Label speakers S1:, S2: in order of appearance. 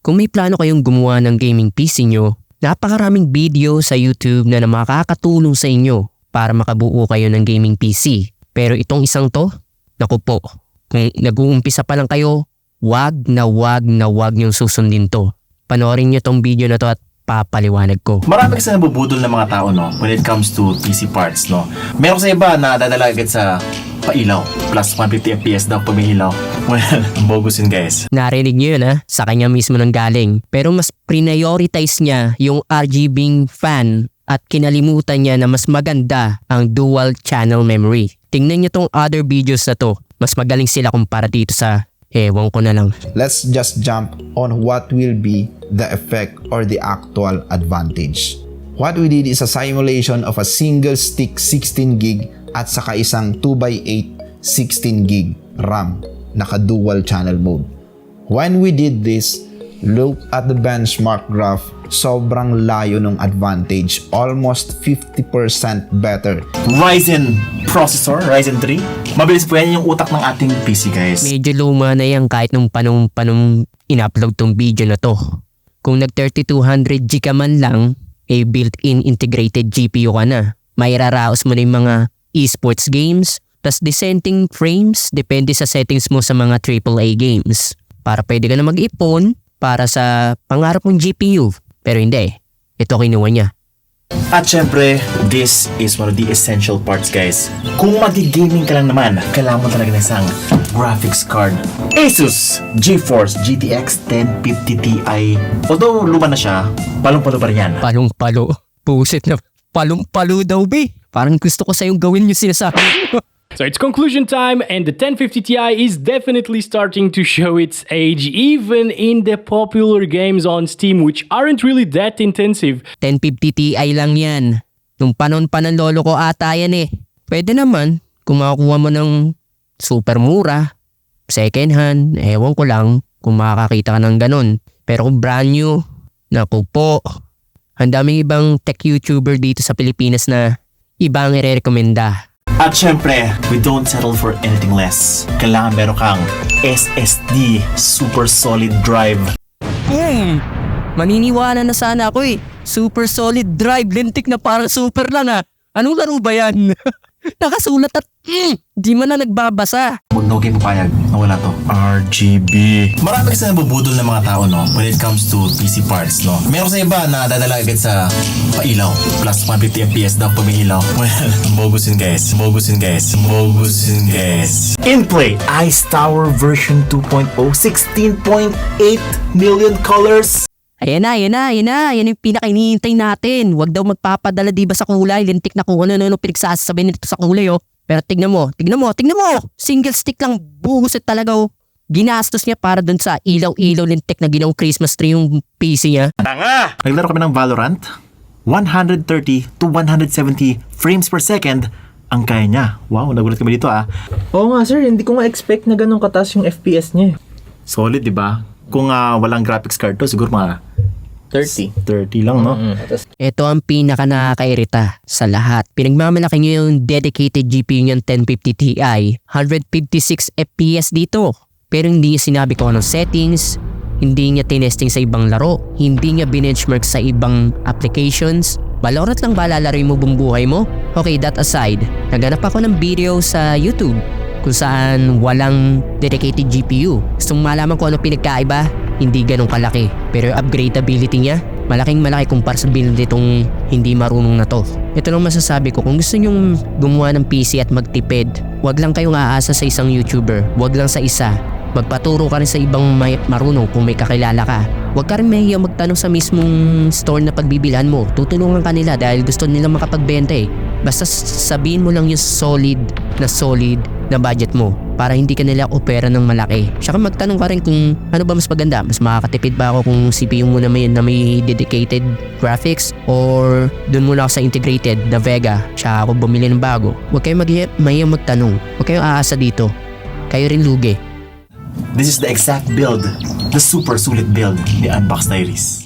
S1: Kung may plano kayong gumawa ng gaming PC nyo, napakaraming video sa YouTube na makakatulong sa inyo para makabuo kayo ng gaming PC. Pero itong isang to, naku po, kung nag-uumpisa pa lang kayo, wag na wag niyong susundin to. Panoorin nyo tong video na to at papaliwanag ko.
S2: Marami kasi nabubudol ng mga tao, no, when it comes to PC parts, no. Meron sa iba na dadala agad sa pailaw, plus 150 FPS daw pag may ilaw. Well, bogus yun, guys.
S1: Narinig nyo yun, ha? Sa kanya mismo nang galing. Pero mas prioritize niya yung RGB fan at kinalimutan niya na mas maganda ang dual channel memory. Tingnan nyo tong other videos na to. Mas magaling sila kumpara dito sa ewan ko na lang.
S3: Let's just jump on what will be the effect or the actual advantage. What we did is a simulation of a single stick 16 gig at saka isang 2x8 16 gig RAM naka-dual channel mode. When we did this, look at the benchmark graph, sobrang layo ng advantage, almost 50% better.
S2: Ryzen processor, Ryzen 3. Mabilis po yan yung utak ng ating PC, guys.
S1: Medyo luma na yan kahit nung panong in-upload tong video na to. Kung nag 3200G ka man lang, built-in integrated GPU ka na. May raraos mo na yung mga esports games, tas dissenting frames, depende sa settings mo sa mga AAA games. Para pwede ka na mag-ipon para sa pangarap mong GPU. Pero hindi, ito kinuha niya.
S2: At syempre, this is one of the essential parts, guys. Kung mag-gaming ka lang naman, kailangan mo talaga ng isang graphics card. Asus GeForce GTX 1050 Ti. Although luma na siya, palong-palo pa rin yan.
S1: Palong-palo. Pusit na palong-palo daw, be. Parang gusto ko sa'yong gawin yung sinasabi.
S4: So it's conclusion time, and the 1050 Ti is definitely starting to show its age even in the popular games on Steam, which aren't really that intensive.
S1: 1050 Ti lang yan. Nung panon pa ng lolo ko ata yan eh. Pwede naman kung makakuha mo ng super mura, second hand, ewan ko lang kung makakakita ka ng ganun. Pero kung brand new, naku po, ang daming ibang tech YouTuber dito sa Pilipinas na ibang i-rekomenda.
S2: At syempre, we don't settle for anything less. Kailangan meron kang SSD Super Solid Drive.
S1: Maniniwala na sana ako eh. Super solid drive, lintik na para super lang ah. Anong laro ba yan? Nakasulat at di man na nagbabasa.
S2: Huwag na kayo papayag na wala to. RGB. Marami kasi nabubudol ng mga tao, no, when it comes to PC parts, no. Meron sa iba na dadala agad sa pailaw, plus 150 FPS daw pag may ilaw. Well, bogus yun, guys. Bogus yun, guys. Bogus yun, guys. In-play, Ice Tower version 2.0, 16.8 million colors.
S1: Ayan na. Yan yung pinaka-inihintay natin. Huwag daw magpapadala diba sa kulay. Lintik na kung ano pinagsasabi nito sa kulay oh. Pero tignan mo. Single stick lang, buhusit talaga oh. Ginastos niya para dun sa ilaw-ilaw lintik na ginawang Christmas tree yung PC niya.
S2: Tanga! Naglaro kami ng Valorant. 130 to 170 frames per second ang kaya niya. Wow, nagulat kami dito ah.
S5: Oo nga sir, hindi ko nga expect na ganun kataas yung FPS niya.
S2: Solid, di ba? Kung walang graphics card to, siguro mga 30 lang, no?
S1: Ito ang pinaka nakakairita sa lahat. Pinagmamalaki niyo yung dedicated GPU niyang 1050 Ti. 156 FPS dito. Pero hindi niya sinabi kung anong settings, hindi niya tinesting sa ibang laro, hindi niya benchmark sa ibang applications. Valorant lang ba lalaroin mo buong buhay mo? Okay, that aside, naghanap ako ng video sa YouTube kung saan walang dedicated GPU. Gustong malaman kung ano pinagkaiba, hindi ganun kalaki. Pero yung upgradability niya, malaking malaki kumpara sa build nitong hindi marunong na to. Ito lang masasabi ko, kung gusto nyong gumawa ng PC at magtipid, wag lang kayong aasa sa isang YouTuber, wag lang sa isa. Magpaturo ka rin sa ibang marunong kung may kakilala ka. Huwag ka rin mahiya magtanong sa mismong store na pagbibilhan mo. Tutulungan ka nila dahil gusto nilang makapagbenta eh. Basta sabihin mo lang yung solid na budget mo para hindi ka nila opera ng malaki. Tsaka magtanong ka rin kung ano ba mas maganda. Mas makakatipid ba ako kung CPU mo na may dedicated graphics or dun muna ako sa integrated na Vega tsaka ako bumili ng bago. Huwag kayong mahiya magtanong. Huwag kayong aasa dito. Kayo rin lugi.
S2: This is the exact build, the super sulit build ni Unbox Diaries.